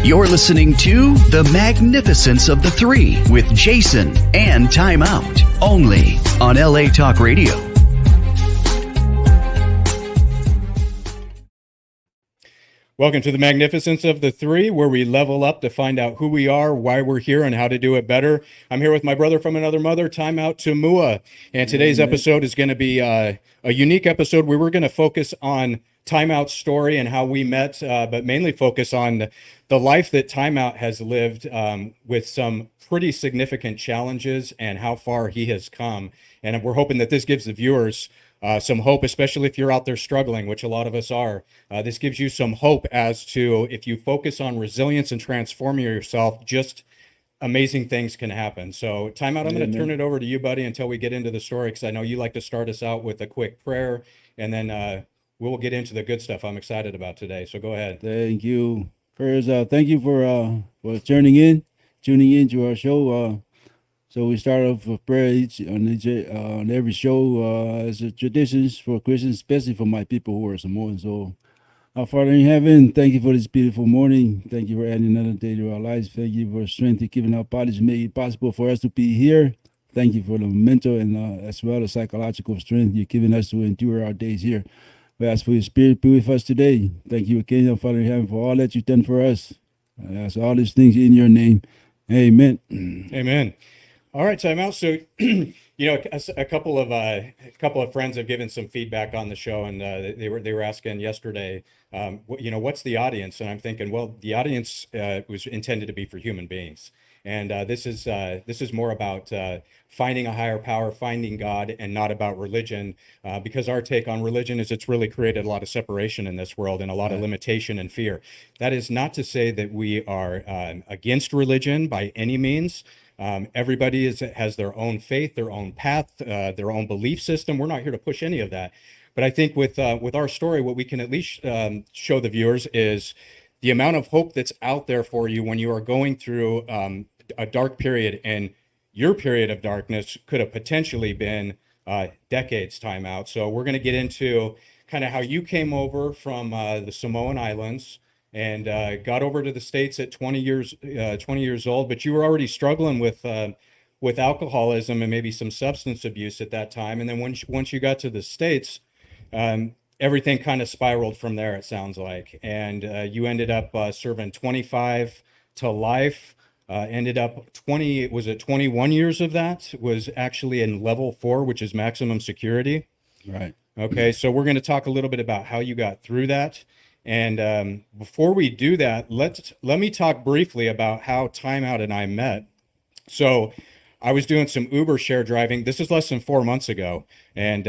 You're listening to The Magnificence of the Three with Jason and Time Out, only on LA Talk Radio. Welcome to The Magnificence of the Three, where we level up to find out who we are, why we're here, and how to do it better. I'm here with my brother from another mother, Time Out Tamua, and today's episode is going to be a unique episode where we're going to focus on Time Out's story and how we met, but mainly focus on the life that Time Out has lived with some pretty significant challenges and how far he has come. And we're hoping that this gives the viewers some hope, especially if you're out there struggling, which a lot of us are. This gives you some hope as to if you focus on resilience and transforming yourself, just amazing things can happen. So Time Out, I'm going to turn it over to you, buddy, until we get into the story, because I know you like to start us out with a quick prayer, and then we'll get into the good stuff I'm excited about today. So go ahead. Thank you. First, thank you for tuning in to our show. So we start off with prayer on every show as a tradition for Christians, especially for my people who are Samoans. So, our Father in heaven, thank you for this beautiful morning. Thank you for adding another day to our lives. Thank you for strength to giving our bodies to make it possible for us to be here. Thank you for the mental and as well as psychological strength you're giving us to endure our days here. We ask for your spirit be with us today. Thank you again, our Father in heaven, for all that you've done for us. I ask all these things in your name. Amen. Amen. All right, Time Out. So, a couple of friends have given some feedback on the show, and they were asking yesterday, what's the audience? And I'm thinking, well, the audience was intended to be for human beings, and this is more about finding a higher power, finding God, and not about religion, because our take on religion is it's really created a lot of separation in this world and a lot of limitation and fear. That is not to say that we are against religion by any means. Everybody has their own faith, their own path, their own belief system. We're not here to push any of that. But I think with our story, what we can at least show the viewers is the amount of hope that's out there for you when you are going through a dark period. And your period of darkness could have potentially been decades Time Out. So we're going to get into kind of how you came over from the Samoan Islands and got over to the States at 20 years old, but you were already struggling with alcoholism and maybe some substance abuse at that time. And then once you got to the States, everything kind of spiraled from there, it sounds like. And you ended up serving 25 to life, ended up 21 years of that was actually in level 4, which is maximum security. Right. Okay, so we're going to talk a little bit about how you got through that. And before we do that, let me talk briefly about how Time Out and I met. So I was doing some Uber share driving. This is less than 4 months ago. And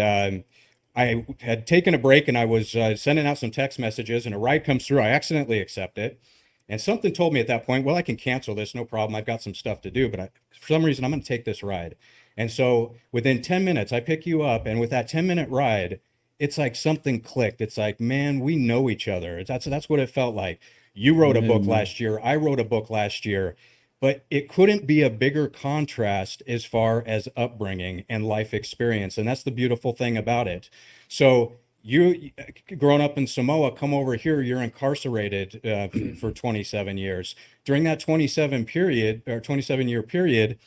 I had taken a break and I was sending out some text messages, and a ride comes through. I accidentally accept it. And something told me at that point, well, I can cancel this, no problem. I've got some stuff to do, but for some reason, I'm going to take this ride. And so within 10 minutes, I pick you up. And with that 10-minute ride, it's like something clicked. It's like, man, we know each other. That's what it felt like. You wrote a book last year. I wrote a book last year. But it couldn't be a bigger contrast as far as upbringing and life experience. And that's the beautiful thing about it. So you, growing up in Samoa, come over here, you're incarcerated for 27 years. During that 27-year period,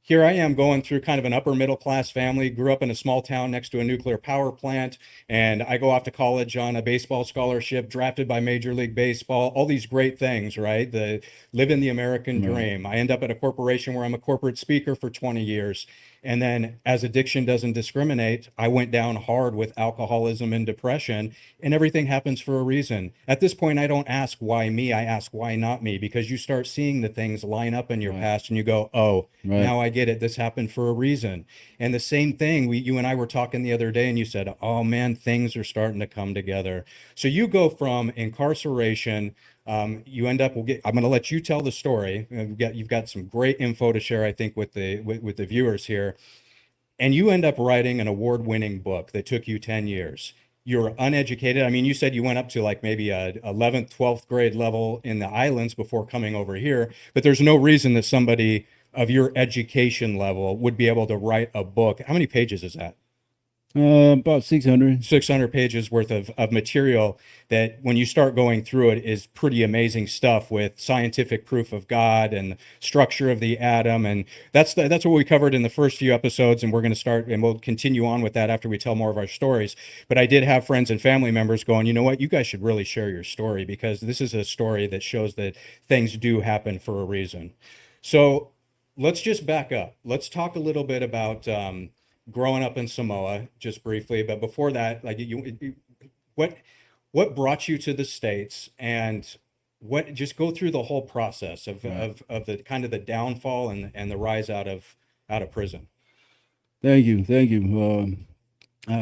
here I am going through kind of an upper middle class family, grew up in a small town next to a nuclear power plant, and I go off to college on a baseball scholarship, drafted by Major League Baseball, all these great things, right? Living the American dream. I end up at a corporation where I'm a corporate speaker for 20 years. And then as addiction doesn't discriminate, I went down hard with alcoholism and depression, and everything happens for a reason. At this point, I don't ask why me, I ask why not me, because you start seeing the things line up in your past and you go, oh, now I get it. This happened for a reason. And the same thing, you and I were talking the other day and you said, oh man, things are starting to come together. So you go from incarceration, you end up, I'm going to let you tell the story. You've got some great info to share, I think, with the viewers here. And you end up writing an award-winning book that took you 10 years. You're uneducated. I mean, you said you went up to like maybe a 11th, 12th grade level in the islands before coming over here, but there's no reason that somebody of your education level would be able to write a book. How many pages is that? About 600. 600 pages worth of material that when you start going through it is pretty amazing stuff with scientific proof of God and structure of the atom. And that's what we covered in the first few episodes. And we're going to start and we'll continue on with that after we tell more of our stories. But I did have friends and family members going, you know what, you guys should really share your story because this is a story that shows that things do happen for a reason. So let's just back up. Let's talk a little bit about growing up in Samoa, just briefly. But before that, like what what brought you to the States, and what just go through the whole process of Right. of the kind of the downfall and the rise out of prison. Thank you. Thank you.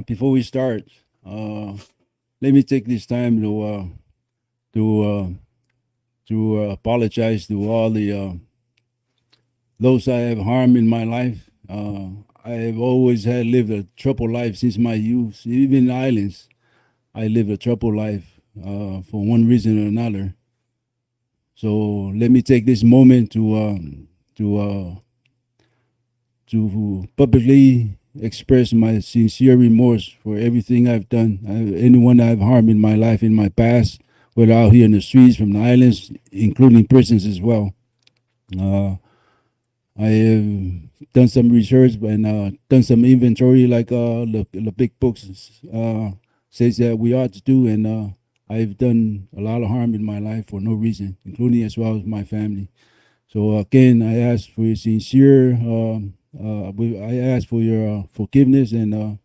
Before we start, let me take this time to uh, to apologize to all the those I have harmed in my life. I have always had lived a troubled life since my youth. Even in the islands, I lived a troubled life for one reason or another. So let me take this moment to to publicly express my sincere remorse for everything I've done, anyone I've harmed in my life, in my past, whether out here in the streets, from the islands, including prisons as well. Uh, I have done some research and done some inventory, like the big books says that we ought to do, and I've done a lot of harm in my life for no reason, including as well as my family. So again, I ask for your sincere. I ask for your forgiveness uh,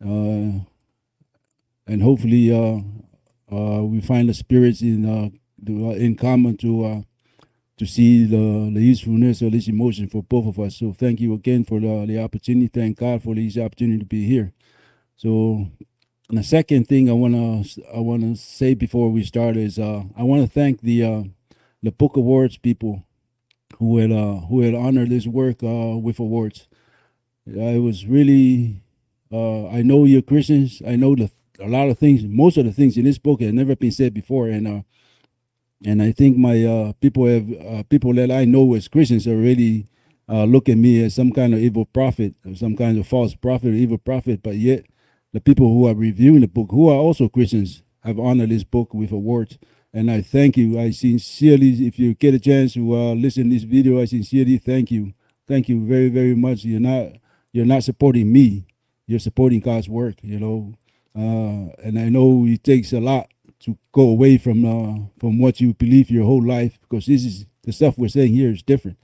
and hopefully we find the spirits in common to see the usefulness of this emotion for both of us. So thank you again for the opportunity. Thank God for this opportunity to be here. So the second thing I wanna say before we start is I want to thank the Book Awards people who had honored this work with awards. I was really I know you're Christians. I know a lot of things, most of the things in this book had never been said before, and I think my people that I know as Christians already look at me as some kind of evil prophet, or some kind of false prophet or evil prophet. But yet, the people who are reviewing the book, who are also Christians, have honored this book with awards. And I thank you. I sincerely, if you get a chance to listen to this video, I sincerely thank you very, very much. You're not supporting me. You're supporting God's work. And I know it takes a lot to go away from what you believe your whole life, because this is the stuff we're saying here is different,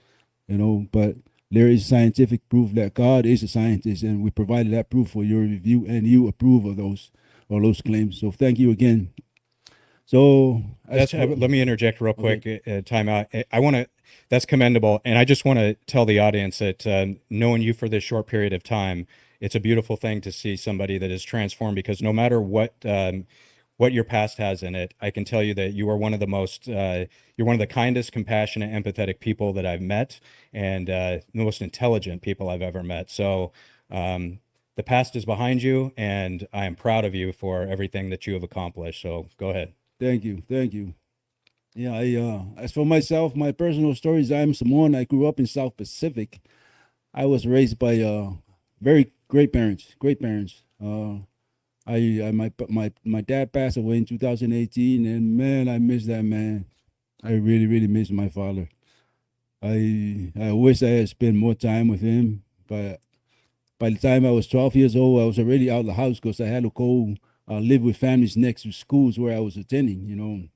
but there is scientific proof that God is a scientist, and we provided that proof for your review, and you approve of those claims. So thank you again. So Let me interject real quick. Okay. Time out. I want to. That's commendable, and I just want to tell the audience that knowing you for this short period of time, it's a beautiful thing to see somebody that is transformed. Because no matter what your past has in it, I can tell you that you are one of the most, you're one of the kindest, compassionate, empathetic people that I've met, and the most intelligent people I've ever met. So the past is behind you, and I am proud of you for everything that you have accomplished. So go ahead. Thank you. Yeah, as for myself, my personal stories, I'm Samoan. I grew up in South Pacific. I was raised by very great parents. Great parents. My dad passed away in 2018, and man, I miss that man. I really, really miss my father. I wish I had spent more time with him, but by the time I was 12 years old, I was already out of the house because I had to go live with families next to schools where I was attending.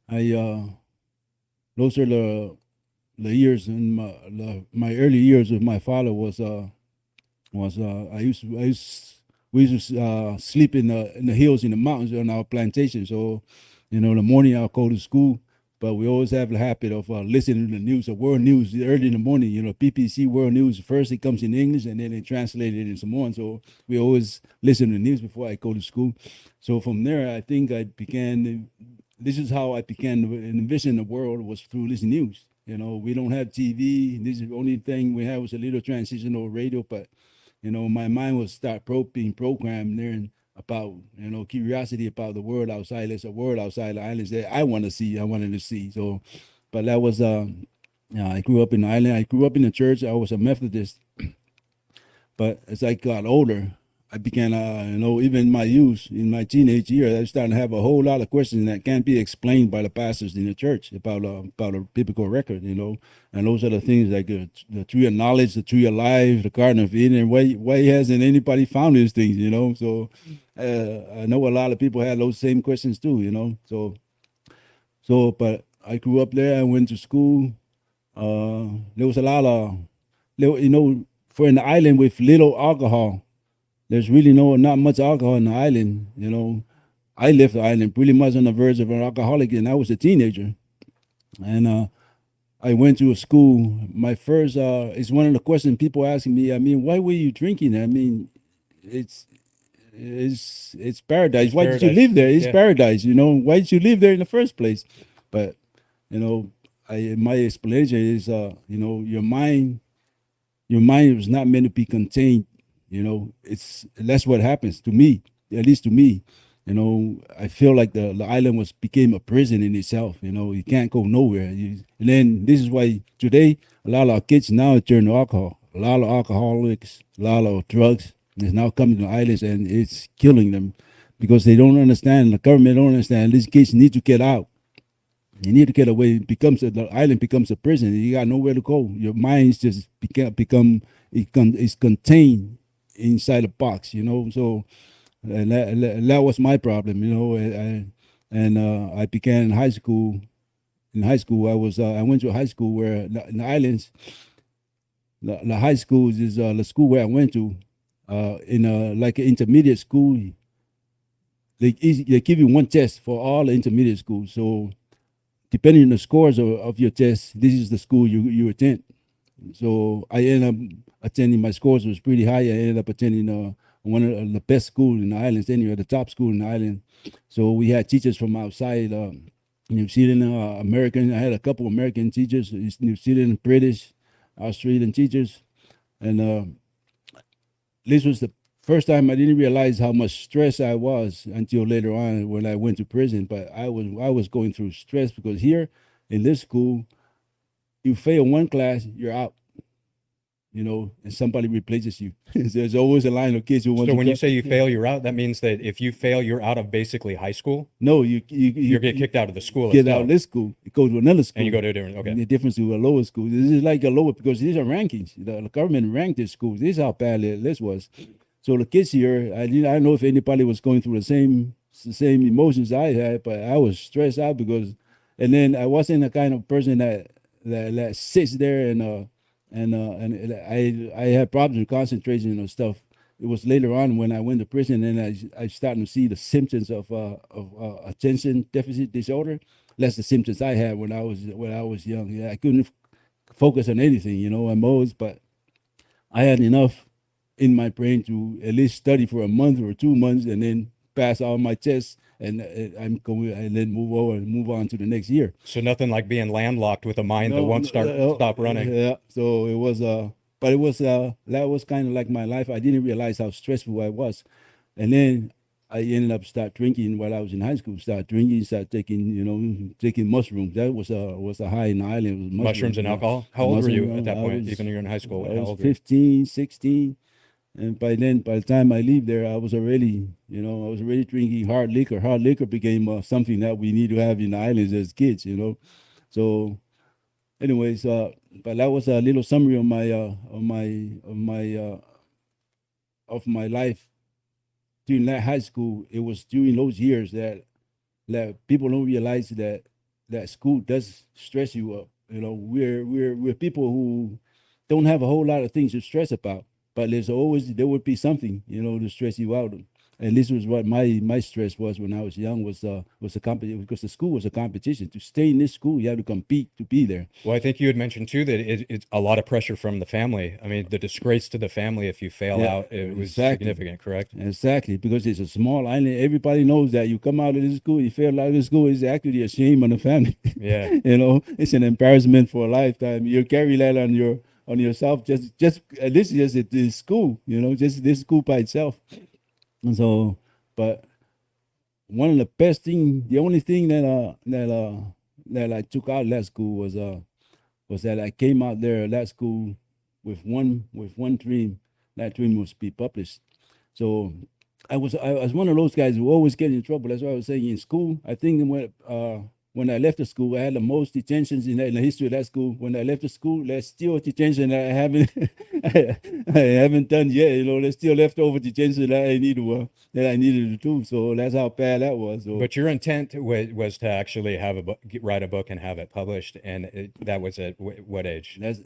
I those are the years in my early years with my father was I used we used to sleep in the hills, in the mountains on our plantation. So, in the morning I'll go to school, but we always have the habit of listening to the news, the world news, early in the morning. PPC World News. First it comes in English, and then they translate it in Samoan. So we always listen to the news before I go to school. So from there, I think I began. This is how I began to envision the world, was through this news. We don't have TV. This is the only thing we have was a little transitional radio, but my mind will start being programmed there and about, curiosity about the world outside. There's a world outside the islands that I wanted to see. So, but that was, I grew up in the island. I grew up in the church. I was a Methodist. But as I got older, I began, even in my youth, in my teenage years, I started to have a whole lot of questions that can't be explained by the pastors in the church about a biblical record, and those are the things like the tree of knowledge, the tree of life, the Garden of Eden. Why hasn't anybody found these things, So I know a lot of people had those same questions too, but I grew up there. I went to school. There was a lot of, for an island with little alcohol, there's really not much alcohol in the island. I left the island pretty much on the verge of an alcoholic, and I was a teenager. And I went to a school. My first, it's one of the questions people asking me. I mean, why were you drinking? I mean, it's it's paradise. Why did you paradise. live there? It's Yeah. paradise. Why did you live there in the first place? But my explanation is, your mind was not meant to be contained. That's what happens to me, at least to me. I feel like the island became a prison in itself. You can't go nowhere. And then this is why today a lot of our kids now turn to alcohol. A lot of alcoholics, a lot of drugs is now coming to the islands, and it's killing them because they don't understand. The government don't understand. These kids need to get out. You need to get away. The island becomes a prison. You got nowhere to go. Your mind's just it's contained inside a box. So and that was my problem. I began in high school. In high school, I went to a high school where in the islands, the high school is the school where I went to. Like an intermediate school, they give you one test for all the intermediate schools. So depending on the scores of your test, this is the school you attend. So I ended up attending. My scores was pretty high. I ended up attending one of the best schools in the islands, anyway, the top school in the island. So we had teachers from outside, New Zealand, American. I had a couple American teachers, New Zealand, British, Australian teachers, and this was the first time I didn't realize how much stress I was until later on when I went to prison. But I was going through stress because here in this school, you fail one class, you're out. And somebody replaces you. There's always a line of kids who want. So when you say you fail, you're out. That means that if you fail, you're out of basically high school. No, you get kicked out of the school. Get out of this school. You go to another school, and you go to a different. Okay. The difference to a lower school. This is like a lower because these are rankings. The government ranked this schools. This is how bad this was. So the kids here, I don't know if anybody was going through the same emotions I had, but I was stressed out because, and then I wasn't the kind of person that sits there and I had problems with concentration and stuff. It was later on when I went to prison and I started to see the symptoms of attention deficit disorder. That's the symptoms I had when I was young. Yeah, I couldn't focus on anything, on modes, but I had enough in my brain to at least study for a month or 2 months and then pass all my tests and then move on to the next year. So nothing like being landlocked with a mind that won't stop running. Yeah. So it was but it was that was kind of like my life. I didn't realize how stressful I was, and then I ended up start drinking while I was in high school. Start taking mushrooms. That was a high in the island. It was mushrooms and alcohol. How old were you at that point? Even you're in high school. I was 15, 16. And by the time I leave there, I was already drinking hard liquor. Hard liquor became something that we need to have in the islands as kids, So, anyways, but that was a little summary of my life during that high school. It was during those years that people don't realize that school does stress you up. We're people who don't have a whole lot of things to stress about. But there would be something, to stress you out. And this was what my stress was when I was young was a competition because the school was a competition. To stay in this school, you have to compete to be there. Well, I think you had mentioned too that it's a lot of pressure from the family. I mean, the disgrace to the family if you fail out, it was significant, correct? Exactly, because it's a small island. Everybody knows that you come out of this school, you fail out of this school, it's actually a shame on the family. Yeah. It's an embarrassment for a lifetime. You carry that on yourself, just this is just this school, just this school by itself. And so, but one of the best thing, the only thing that I took out of that school was that I came out there that school with one dream. That dream was to be published. So I was one of those guys who always get in trouble. That's why I was saying in school. I think when I left the school, I had the most detentions in the history of that school. When I left the school, there's still detention that I haven't I haven't done yet. There's still leftover detention that I needed to do. So that's how bad that was. So But your intent was to actually have a book, write a book and have it published, and that was at what age? that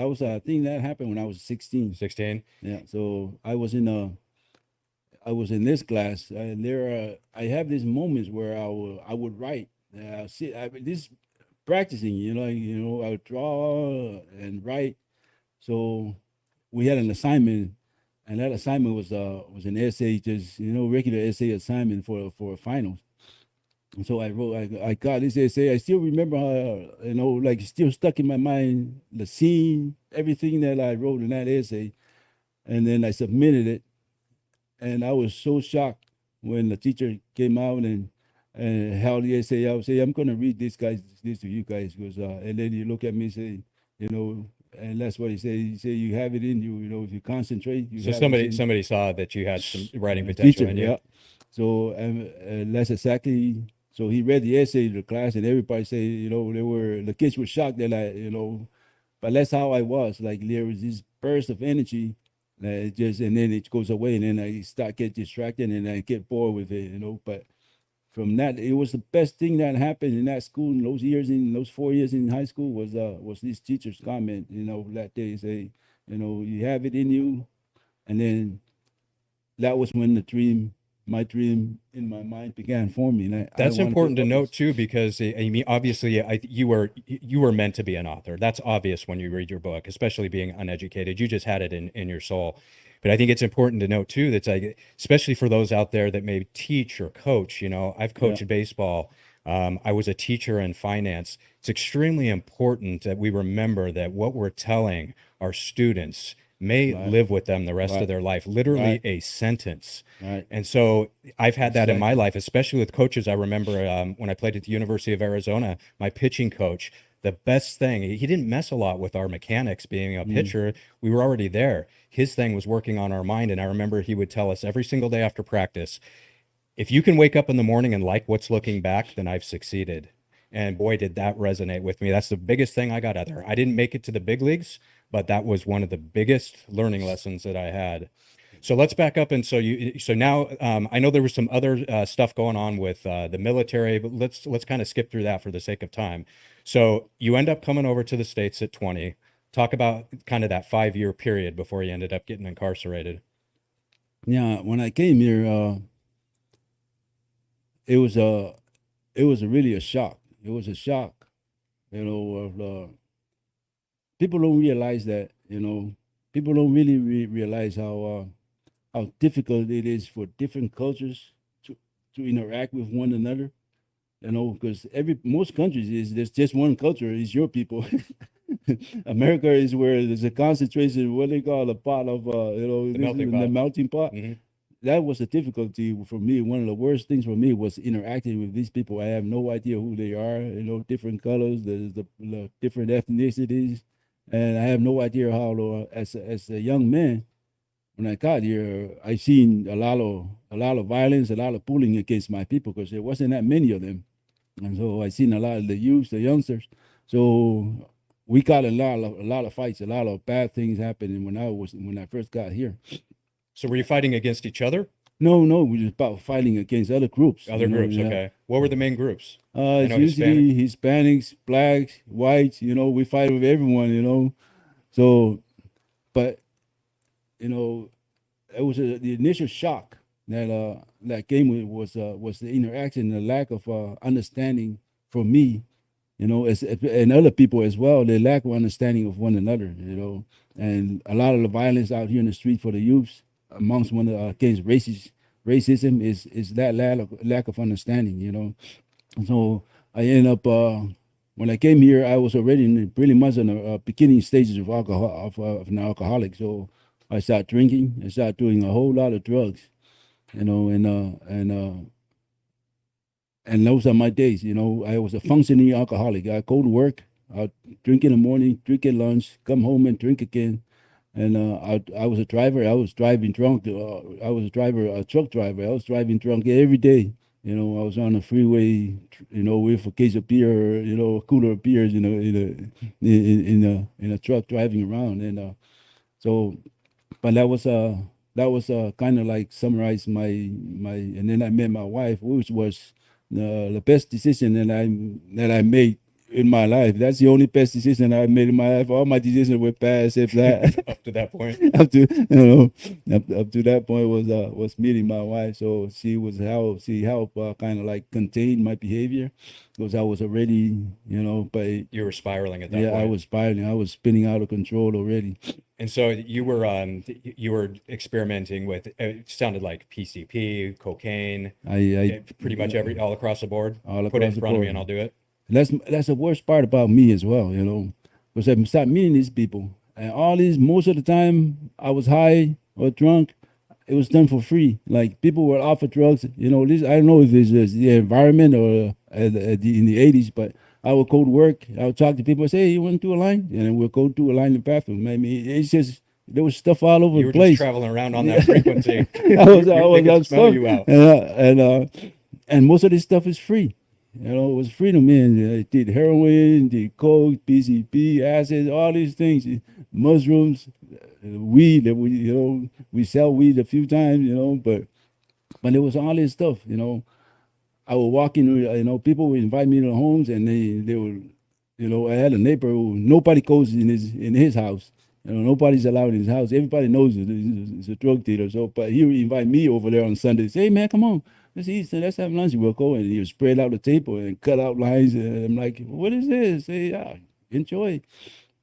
was I think that happened when I was 16. 16. Yeah. So I was in this class, and I have these moments where I would write. This practicing, I would draw and write. So we had an assignment, and that assignment was an essay, just regular essay assignment for finals. And so I wrote, I got this essay. I still remember how, like it's still stuck in my mind, the scene, everything that I wrote in that essay, and then I submitted it. And I was so shocked when the teacher came out and held the essay out, say, I'm going to read this to you guys. Because, and then he look at me and say, and that's what he said. He said, you have it in you, if you concentrate. So somebody saw that you had some writing potential teacher, in you. yeah. So that's exactly. So he read the essay to the class, and everybody said, the kids were shocked that but that's how I was. Like there was this burst of energy, and then it goes away, and then I get distracted, and I get bored with it, But from that, it was the best thing that happened in that school in those 4 years in high school was this teacher's comment, that day say, you have it in you, and then that was when my dream in my mind began forming. That's important to note too, because I mean, obviously, you were meant to be an author. That's obvious when you read your book, especially being uneducated. You just had it in your soul. But I think it's important to note too that's like, especially for those out there that may teach or coach. I've coached baseball. I was a teacher in finance. It's extremely important that we remember that what we're telling our students may live with them the rest of their life, literally a sentence. Right. And so I've had that in my life, especially with coaches. I remember when I played at the University of Arizona, my pitching coach, the best thing, he didn't mess a lot with our mechanics being a pitcher. We were already there. His thing was working on our mind. And I remember he would tell us every single day after practice, if you can wake up in the morning and like what's looking back, then I've succeeded. And boy, did that resonate with me. That's the biggest thing I got out there. I didn't make it to the big leagues, but that was one of the biggest learning lessons that I had. So let's back up. And so now I know there was some other stuff going on with the military, but let's kind of skip through that for the sake of time. So you end up coming over to the States at 20. Talk about kind of that 5-year period before you ended up getting incarcerated. Yeah, when I came here, it was really a shock. It was a shock, people don't realize that, people don't really realize how difficult it is for different cultures to interact with one another, because most countries there's just one culture, is your people. America is where there's a concentration, what they call a pot of, the melting pot. Mm-hmm. That was a difficulty for me. One of the worst things for me was interacting with these people. I have no idea who they are, different colors, the different ethnicities. And I have no idea how as a young man, when I got here, I seen a lot of violence, a lot of bullying against my people, because there wasn't that many of them. And so I seen a lot of the youth, the youngsters. So we got a lot of fights, a lot of bad things happening when I first got here. So were you fighting against each other? No, we were about fighing against other groups. Okay. What were the main groups? It's usually Hispanics, blacks, whites. We fight with everyone. So, but it was the initial shock that came with was the interaction, the lack of understanding for me. And other people as well, the lack of understanding of one another. And a lot of the violence out here in the street for the youths amongst against racism is that lack of understanding. So I ended up when I came here, I was already pretty much in the beginning stages of alcohol of an alcoholic. So I started drinking. I started doing a whole lot of drugs, and those are my days. I was a functioning alcoholic. I go to work, I drink in the morning, drink at lunch, come home and drink again. and I was a driver. I was driving drunk. I was a driver, a truck driver. I was driving drunk every day. You know, I was on the freeway, you know, with a case of beer, you know, a cooler of beers, you know, in a truck driving around, and so, but that was kind of like summarize my, and then I met my wife, which was the best decision that I made in my life. That's the only best decision I made in my life. All my decisions were bad except that. Up to that point. Up to up to that point was meeting my wife. So she helped kind of like contain my behavior because I was already, you know, but You were spiraling at that yeah, point. I was spiraling. I was spinning out of control already. And so you were experimenting with, it sounded like PCP, cocaine, I pretty much all across the board. All Put it across in the front of me board. and I'll do it. That's the worst part about me as well, you know, because I started meeting these people, and most of the time I was high or drunk, it was done for free. Like people were offered drugs, you know. This I don't know if it's just the environment or in the '80s, but I would go to work, I would talk to people, say, "Hey, you want to do a line?" And then we'll go do a line in the bathroom. I mean, it's just there was stuff all over You the were just place. traveling around on that frequency. I was They could I'm smell stuck, you out. and most of this stuff is free. You know, it was freedom, man. I did heroin, did coke, PCP, acid, all these things, mushrooms, weed. That we sell weed a few times, you know, but there was all this stuff, you know. I would walk in, you know, people would invite me to their homes, and they would, you know, I had a neighbor who nobody goes in his house. You know, nobody's allowed in his house. Everybody knows he's a drug dealer. So, but he would invite me over there on Sundays. Hey, man, come on, let's eat. So let's have lunch. We'll go, and he would spread out the table and cut out lines. And I'm like, what is this? Say, yeah, enjoy.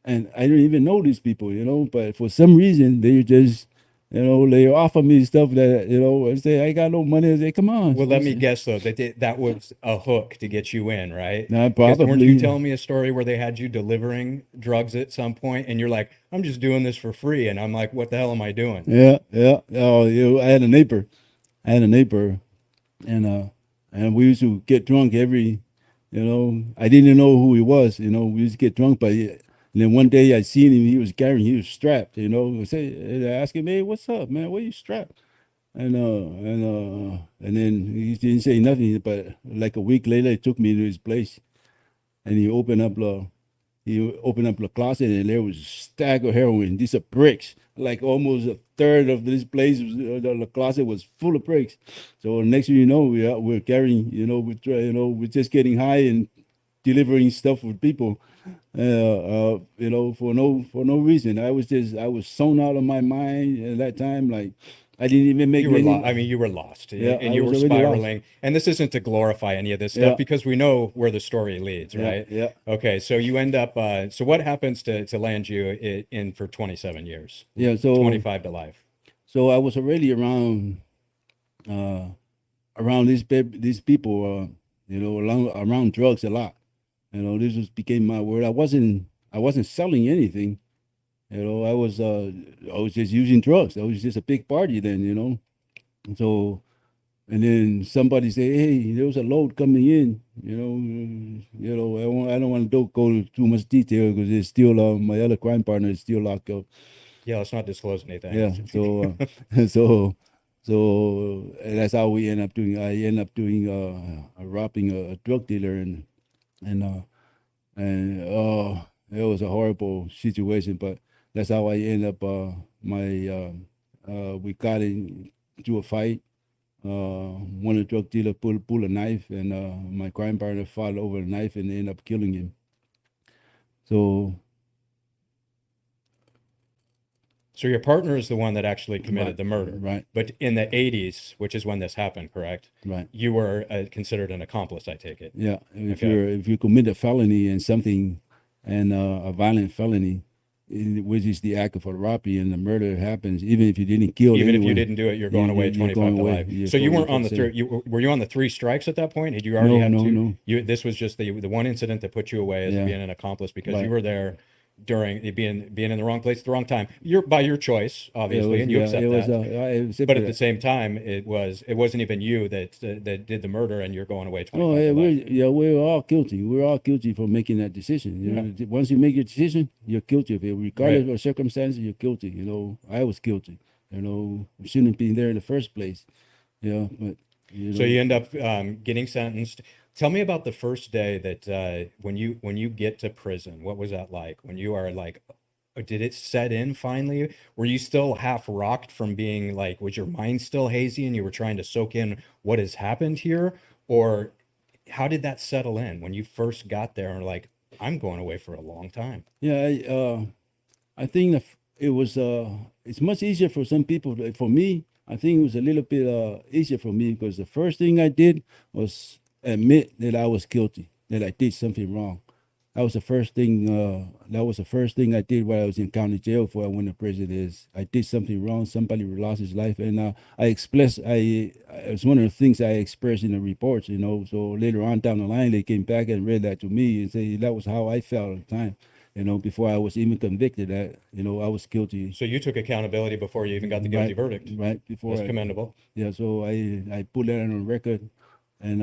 And I didn't even know these people, you know. But for some reason, they just, you know, they offer me stuff that, you know, I say I got no money. I say, come on. Well, let me guess though, that was a hook to get you in, right? Nah, Because weren't you probably. telling me a story where they had you delivering drugs at some point and you're like, I'm just doing this for free. And I'm like, what the hell am I doing? Yeah, yeah. Oh, you know, I had a neighbor. And we used to get drunk every, you know. I didn't know who he was. You know, we used to get drunk, but and then one day I seen him. He was strapped. You know, I asked him, hey, what's up, man? Why you strapped? And then he didn't say nothing. But like a week later, he took me to his place, and he opened up the closet, and there was a stack of heroin. These are bricks, like almost a third of this place. The closet was full of bricks. So next thing you know, we're carrying, you know, we're just getting high and delivering stuff for people, you know, for no reason. I was sewn out of my mind at that time. Like I didn't even make You were any. I mean, you were lost Yeah, and I you was were already lost. spiraling. And this isn't to glorify any of this Yeah, stuff because we know where the story leads, yeah, right? yeah, Okay, so you end up, so what happens to land you in for 27 years, yeah. So 25 to life? I was already uh, around these people, you know, around drugs a lot. You know, this became my word. I wasn't selling anything. You know, I was just using drugs. I was just a big party then. You know, so and then somebody say, hey, there was a load coming in. I don't want to go into too much detail because it's still my other crime partner is still locked up. Yeah, let's not disclose anything. Yeah. So so that's how we end up doing. I end up doing robbing a drug dealer, and it was a horrible situation, but that's how I end up. We got into a fight. One of the drug dealer pull a knife, and my crime partner fought over the knife and ended up killing him. So So your partner is the one that actually committed right, the murder. right, But in the 80s, which is when this happened, correct? right. You were considered an accomplice, I take it. Yeah, if Okay. you commit a felony and something, and a violent felony, which is the act of a robbery, and the murder happens, even if you didn't kill Even if you anyone, didn't do it, you're going away at you're 25 going to away. life. You're So you going weren't on the to three. Were you on the three strikes at that point? Did you already No, have no, two? no. This was just the one incident that put you away as Yeah, being an accomplice because you right. were there during being in the wrong place at the wrong time. You're by your choice, obviously, and you accept it was that. I accepted But at the that. same time, it wasn't even you that did the murder, and you're going away Oh, 25 yeah, to life. we're all guilty. We're all guilty for making that decision. You know, once you make your decision, you're guilty of it, regardless Right. of circumstances. You're guilty. You know, I was guilty. You know, shouldn't have been there in the first place. Yeah, but you So know, you end up getting sentenced. Tell me about the first day that when you get to prison. What was that like? When you are like, did it set in finally? Were you still half rocked from being like, was your mind still hazy and you were trying to soak in what has happened here? Or how did that settle in when you first got there and were like, I'm going away for a long time? yeah, I think it was it's much easier for some people. For me, I think it was a little bit easier for me because the first thing I did was admit that I was guilty, that I did something wrong. That was the first thing. That was the first thing I did while I was in county jail before I went to prison. Is I did something wrong. Somebody lost his life, and I expressed. It's one of the things I expressed in the reports. You know, so later on down the line, they came back and read that to me and say that was how I felt at the time. You know, before I was even convicted, that I was guilty. So you took accountability before you even got the guilty verdict. Right before. That's commendable. Yeah, so I put that on the record, and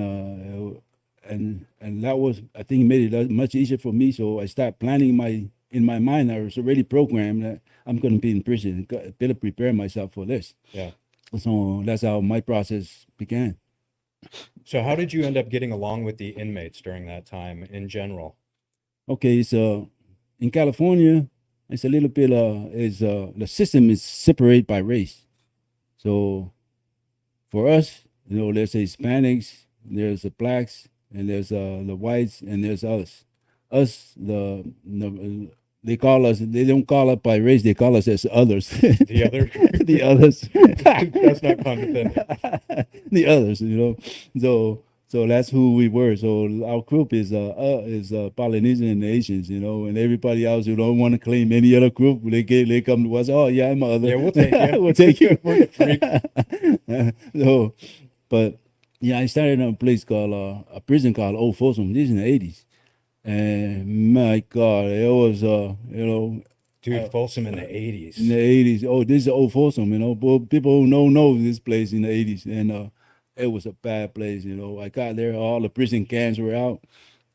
and that was, I think, made it much easier for me. So I started planning in my mind. I was already programmed that I'm going to be in prison. Better prepare myself for this. Yeah. So that's how my process began. So how did you end up getting along with the inmates during that time in general? Okay, so in California, it's a little bit the system is separated by race. So for us, there's Hispanics, there's the blacks, and there's the whites, and there's us. Us, they call us. They don't call us by race. They call us as others. The other, The others. that's not condescending. The others. So that's who we were. So our group is Polynesian and Asians. And everybody else who don't want to claim any other group, they come to us. Oh yeah, I'm other. Yeah, we'll take you. We'll take you. We're the freaks. So, but yeah, I started in a place called a prison called Old Folsom. This is in the '80s, and my God, it was Dude, Folsom in the 80s. in the '80s. Oh, this is Old Folsom. But people who don't know this place in the '80s, and it was a bad place. I got there, all the prison camps were out,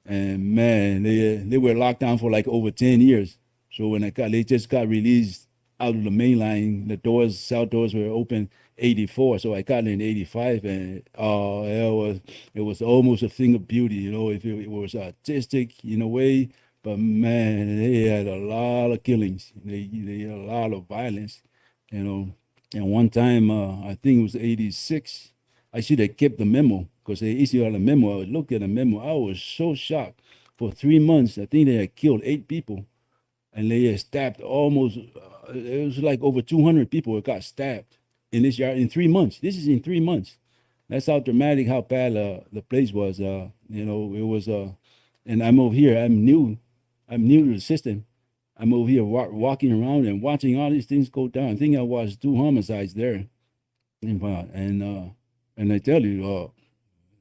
and man, they were locked down for like over 10 years. So when they just got released out of the main line, the cell doors were open '84. So I got in '85, and it was almost a thing of beauty. If it was artistic in a way, but man, they had a lot of killings. They had a lot of violence. And one time, I think it was '86. I should have kept the memo because they issued out a memo. I looked at the memo. I was so shocked. For 3 months, I think they had killed 8 people, and they had stabbed almost. It was like over 200 people that got stabbed in this yard in 3 months. This is in 3 months. That's how dramatic, how bad the place was. It was. And I'm over here. I'm new. I'm new to the system. I'm over here walking around and watching all these things go down. I think I watched 2 homicides there, and I tell you,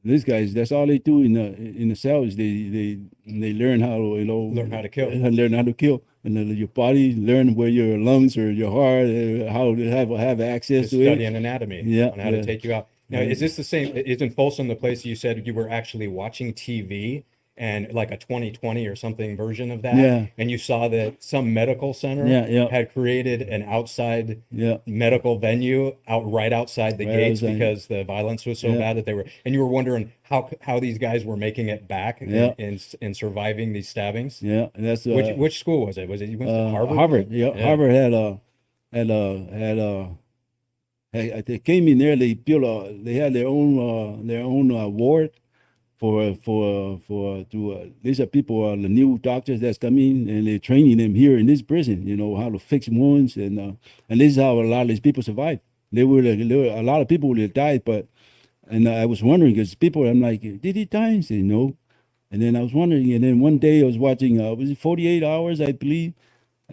these guys, that's all they do in the cells. They learn how to Learn how to kill. learn how to kill, and then your body learn where your lungs or your heart, how to have access Just to study it. an anatomy Yeah, on how to yeah. take you out. Now, is this the same? Isn't Folsom the place you said you were actually watching TV and like a 2020 or something version of that? Yeah. And you saw that some medical center Yeah. had created an outside Yeah. medical venue right outside the Right gates outside. because the violence was so Yeah. bad that and you were wondering how these guys were making it back Yeah. in surviving these stabbings. Yeah, and that's Which school was it? Was it you went to Harvard? Harvard. Yeah, Yeah. Harvard they came in there. They had their own ward these are people, the new doctors that's coming, and they're training them here in this prison. How to fix wounds, and this is how a lot of these people survived. There were a lot of people that died, and I was wondering because people, I'm like, did he die? And say no. And then I was wondering, and then one day I was watching, was it 48 Hours, I believe,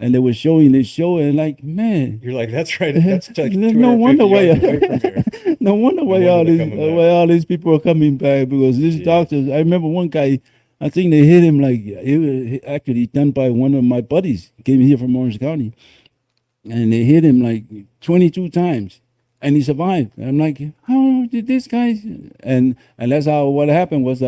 and they were showing this show, and like, man, You're like, that's right. That's like no wonder 250 why, yards away from here. no wonder why wonder all they're these coming back. why all these people are coming back because these Jeez. doctors. I remember one guy I think they hit him like it was actually done by one of my buddies. Came here from Orange County, and they hit him like 22 times, and he survived. And I'm like, how did this guy? And that's how what happened was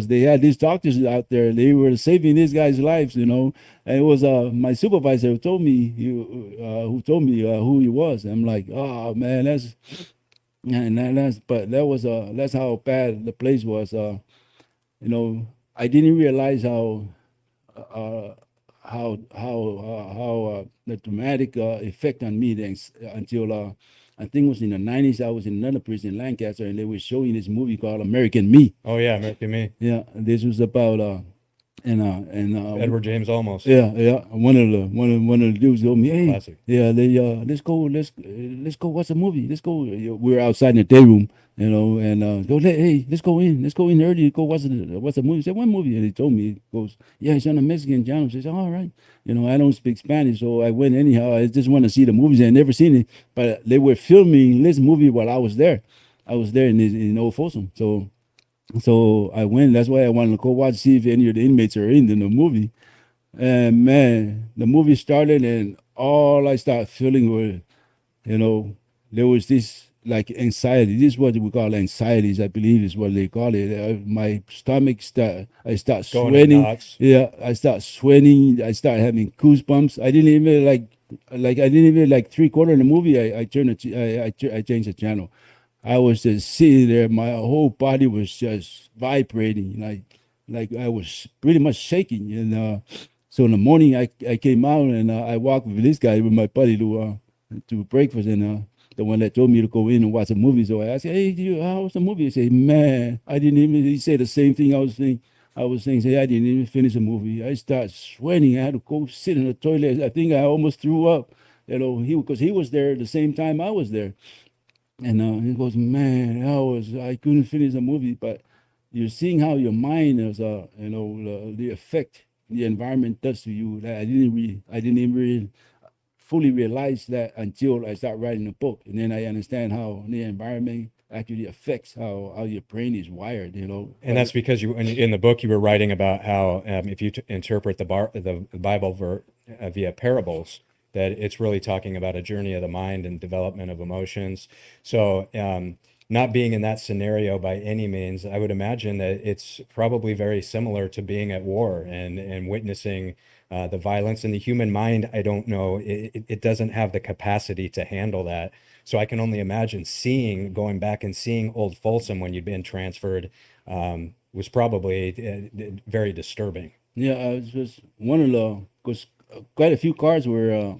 they had these doctors out there. They were saving these guys' lives, you know. And it was my supervisor who told me who he was. I'm like, oh man, that's but that was that's how bad the place was. You know, I didn't realize uh, how the dramatic effect on me then, until I think it was in the 90s. I was in another prison in Lancaster, and they were showing this movie called American Me. Oh yeah, American Me. Yeah, this was about Edward James Olmos. yeah. One of the dudes told me, hey, Classic. yeah, let's go watch a movie. Let's go. We were outside in the day room, you know, and hey, let's go in early, go watch the movie. I said, what movie? And he told me, he goes, yeah, it's on a Mexican channel. I said, all right, you know, I don't speak Spanish, so I went anyhow. I just want to see the movies. I never seen it, but they were filming this movie while I was there. I was there in Old Folsom, so I went. That's why I wanted to go watch, see if any of the inmates are in the movie. And man, the movie started, and all I started feeling was, you know, there was this like anxiety. This is what we call anxieties, I believe is what they call it. My stomach I start Going in sweating. knots. Yeah, I start sweating. I start having goosebumps. I didn't even like I didn't even like three-quarter of the movie. I I changed the channel. I was just sitting there. My whole body was just vibrating, like I was pretty much shaking. And so in the morning, I came out, and I walked with this guy, with my buddy, to breakfast, and the one that told me to go in and watch a movie. So I asked, hey, how was the movie? He said, man, I didn't even. He said the same thing I was saying. Say, I didn't even finish the movie. I started sweating. I had to go sit in the toilet. I think I almost threw up. You know, because he was there at the same time I was there. And he goes, man, I couldn't finish the movie, but you're seeing how your mind is, you know, the effect the environment does to you. That I didn't even really fully realize that until I start writing the book, and then I understand how the environment actually affects how your brain is wired. You know, And that's because you in the book you were writing about how if you interpret the Bible via parables, that it's really talking about a journey of the mind and development of emotions. So not being in that scenario by any means, I would imagine that it's probably very similar to being at war and witnessing the violence in the human mind. I don't know. It doesn't have the capacity to handle that. So I can only imagine going back and seeing Old Folsom when you'd been transferred was probably very disturbing. yeah, it was one of the because quite a few cars were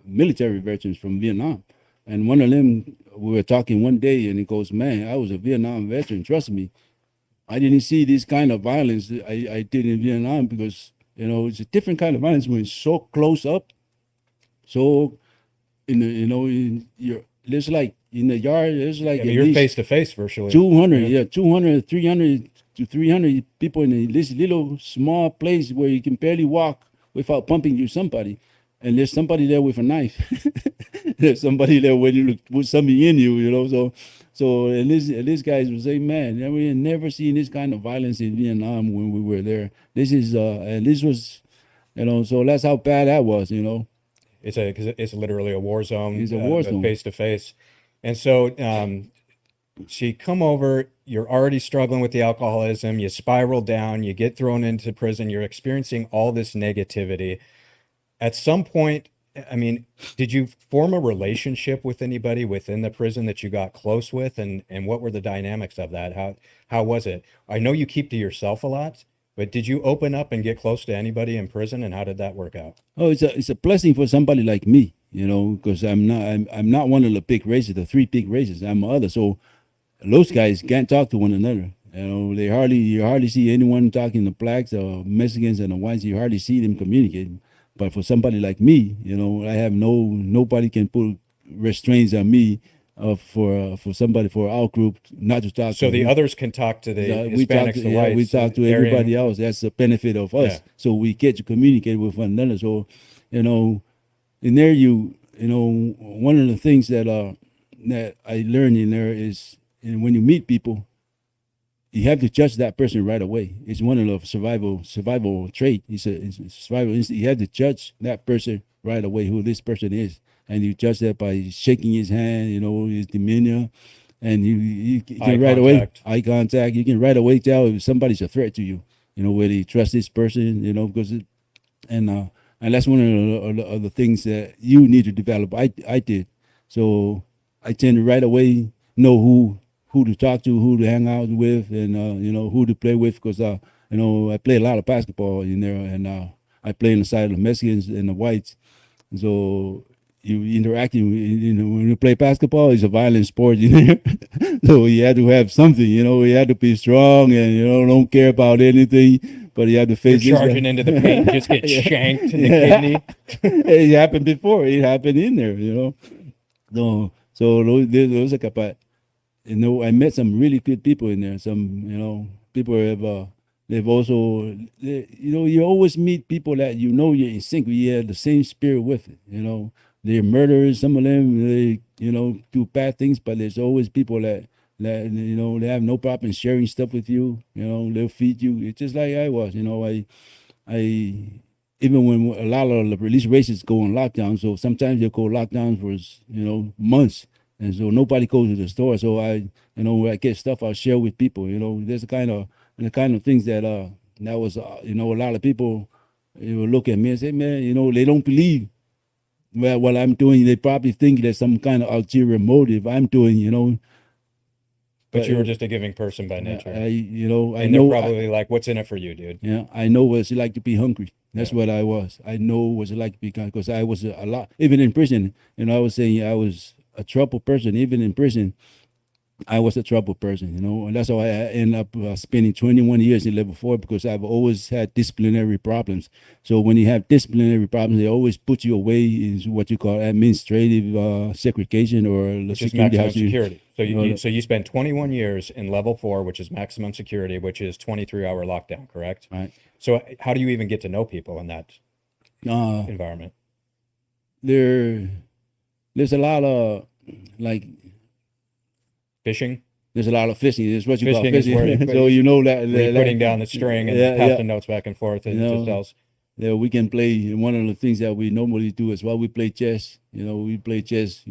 military veterans from Vietnam, and one of them we were talking one day, and he goes, "Man, I was a Vietnam veteran. Trust me, I didn't see this kind of violence that I did in Vietnam because you know it's a different kind of violence when it's so close up, so in the you know in your there's like in the yard there's like I mean, at you're least face to face virtually. 200, yeah, 200, 300 to 300 people in this little small place where you can barely walk without bumping into somebody. And there's somebody there with a knife. There's somebody there waiting to put something in you, you know. And this guys was saying, man, we had never seen this kind of violence in Vietnam when we were there. And this was, you know, so that's how bad that was, you know. Because it's literally a war zone. It's a war zone. Face to face. And so you come over, you're already struggling with the alcoholism, you spiral down, you get thrown into prison, you're experiencing all this negativity. At some point, I mean, did you form a relationship with anybody within the prison that you got close with, and what were the dynamics of that? How was it? I know you keep to yourself a lot, but did you open up and get close to anybody in prison, and how did that work out? Oh, it's a blessing for somebody like me, you know, because I'm not one of the big races, the three big races. I'm other, so those guys can't talk to one another. You know, you hardly see anyone talking to blacks or Mexicans and the whites. You hardly see them communicating. But for somebody like me, you know, I have nobody can put restraints on me for our group not to talk. So to the them. others can talk to the Hispanics, the whites. We talk to Aryan. everybody else. That's the benefit of us. Yeah. So we get to communicate with one another. So, you know, in there you know, one of the things that I learned in there is, and when you meet people, you have to judge that person right away. It's one of the survival trait. It's a survival instinct. You have to judge that person right away, who this person is, and you judge that by shaking his hand, his demeanor, and you Eye can right away contact. eye contact. You can right away tell if somebody's a threat to you. Whether you trust this person, because and and that's one of the things that you need to develop. I did, so I tend to right away know who to talk to, who to hang out with, and who to play with, because I play a lot of basketball in there, and I play on the side of the Mexicans and the whites, and so you interacting, when you play basketball, it's a violent sport, so you had to have something, you had to be strong, and don't care about anything, but you have to You're face this guy. charging into the paint and just get shanked in the Yeah. kidney. It happened before. It happened in there, No, so those are but I met some really good people in there. Some people have they've also you always meet people that you're in sync with. You have the same spirit with it. They're murderers. Some of them they do bad things, but there's always people that they have no problem sharing stuff with you. They'll feed you. It's just like I was. I even when a lot of the release races go on lockdown, so sometimes they go lockdown for months, and so nobody goes to the store. So when I get stuff, I'll share with people. There's the kind of things that that was a lot of people will look at me and say, man, they don't believe what I'm doing. They probably think there's some kind of ulterior motive I'm doing. But you were just a giving person by nature. I And know. they're probably like, what's in it for you, dude? Yeah, I know what it's like to be hungry. That's Yeah. what I was. I know what it's like to be hungry, because I was a lot, even in prison. I was saying I was a troubled person. Even in prison, I was a troubled person, and that's how I ended up spending 21 years in level 4, because I've always had disciplinary problems. So when you have disciplinary problems, they always put you away in what you call administrative segregation, or the Which is security maximum house. security. So you know, you spent 21 years in level 4, which is maximum security, which is 23-hour lockdown, correct? Right. So how do you even get to know people in that Uh, environment? there's a lot of like. Fishing? There's a lot of fishing. It's what you call Fishing is fishing. where you So that Where you're putting down the string and Yeah, passing yeah. notes back and forth You to know, cells. Yeah, we can play. One of the things that we normally do is while we play chess. We play chess.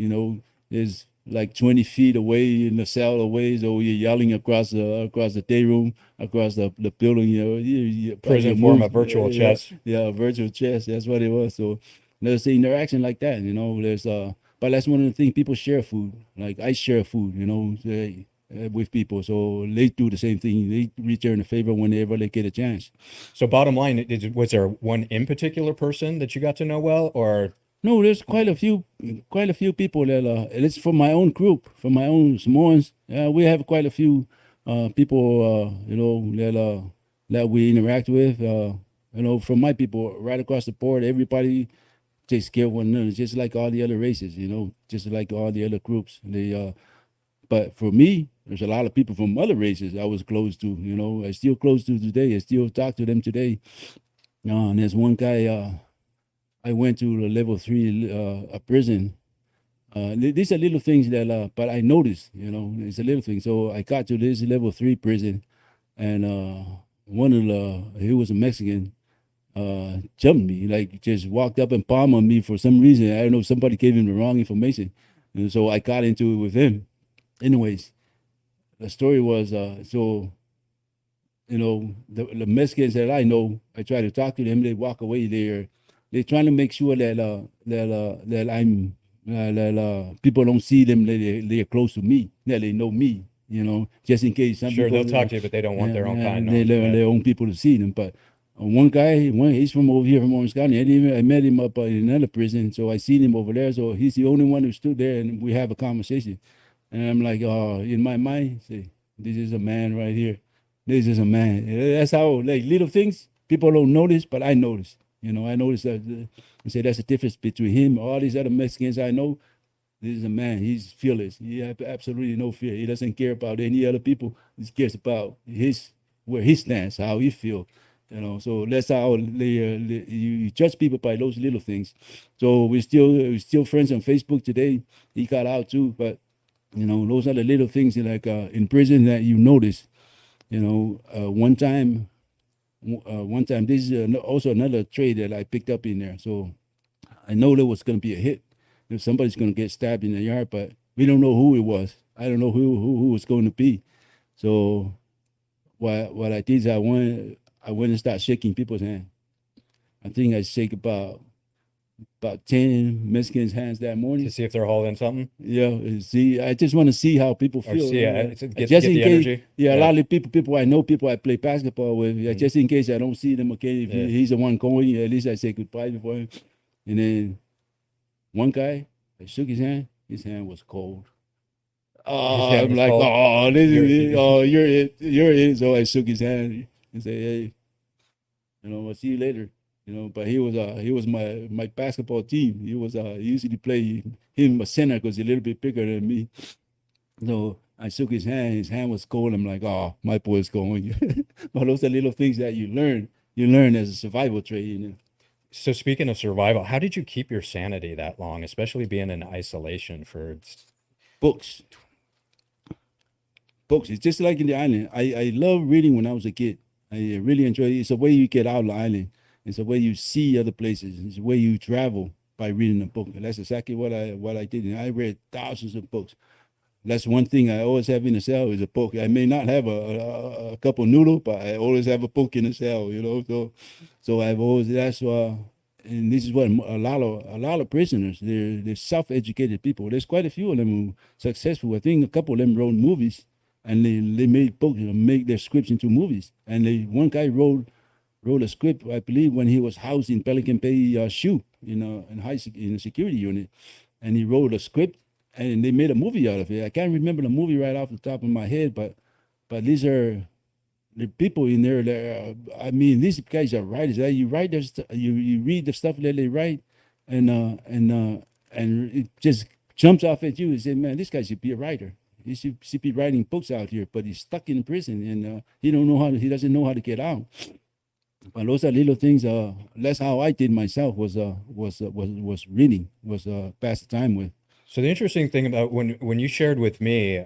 There's like 20 feet away in the cell away, so you're yelling across the day room, across the building. You Prison form of virtual chess. Yeah, virtual chess. That's what it was. So there's the interaction like that. There's but that's one of the things, people share food. Like I share food. With people, so they do the same thing. They return the favor whenever they get a chance. So bottom line, was there one in particular person that you got to know well, or No, there's quite a few people that and it's from my own group, from my own Samoans. We have quite a few people, that we interact with. From my people right across the board, everybody takes care of one another, just like all the other races. Just like all the other groups. But for me, there's a lot of people from other races I was close to. I still close to today. I still talk to them today. And there's one guy. I went to the level 3 a prison. These are little things that, but I noticed, it's a little thing. So I got to this level 3 prison, and he was a Mexican, jumped me, like just walked up and palmed on me for some reason. I don't know, somebody gave him the wrong information. And so I got into it with him. Anyways, the story was, the Mexicans that I know, I try to talk to them. They walk away. They're trying to make sure that I'm that people don't see them, that they're close to me, that they know me. Just in case some sure people, they'll talk to you, but they don't want their own kind. their own people to see them. But one guy, he's from over here from Orange County. I met him up in another prison, so I seen him over there. So he's the only one who stood there, and we have a conversation. And I'm like, in my mind, say, this is a man right here. This is a man. That's how, like, little things people don't notice, but I notice. I notice that. I say that's the difference between him and all these other Mexicans I know. This is a man. He's fearless. He has absolutely no fear. He doesn't care about any other people. He cares about where he stands, how he feels. So that's how you judge people by those little things. So we're still friends on Facebook today. He got out too, but those are the little things like in prison that you notice. One time, this is also another trade that I picked up in there. So I know there was going to be a hit. If somebody's going to get stabbed in the yard, but we don't know who it was. I don't know who was going to be. So what I did is I went and started shaking people's hand. I think I shake about 10 Mexicans' hands that To morning. see if they're holding something Yeah, see, I just want to see how people or feel. see, to get Just in the case, energy. yeah, a lot of people I know, people I play basketball with. Yeah, just in case I don't see them again, if Yeah. he's the one going, at least I say goodbye before him. And then one guy, I shook his hand was cold. Oh, hand I'm was like, cold. oh, this is You're- it. Oh, you're it. So I shook his hand and say, hey, I'll see you later. But he was my basketball team. He was he usually play him a center because he's a little bit bigger than me. So I shook his hand. His hand was cold. I'm like, oh, my boy's going. But those are little things that you learn. You learn as a survival trait. So speaking of survival, how did you keep your sanity that long, especially being in isolation for Books. Books. It's just like in the island. I love reading when I was a kid. I really enjoy it. It's a way you get out of the island. It's a way you see other places. It's a way you travel by reading a book. And that's exactly what I did. And I read thousands of books. That's one thing I always have in the cell is a book. I may not have a cup of noodle, but I always have a book in the cell. So I've always and this is what a lot of prisoners, they're self-educated people. There's quite a few of them who successful. I think a couple of them wrote movies, and they made books, make their scripts into movies. And one guy wrote a script, I believe, when he was housed in Pelican Bay SHU, in a security unit, and he wrote a script, and they made a movie out of it. I can't remember the movie right off the top of my head, but these are the people in there that these guys are writers. You write their you read the stuff that they write, and it just jumps off at you and say, man, this guy should be a writer. He should be writing books out here, but he's stuck in prison and he doesn't know how to get out. But those are little things. That's how I did myself. Was reading. Was pass the time with. So the interesting thing about when you shared with me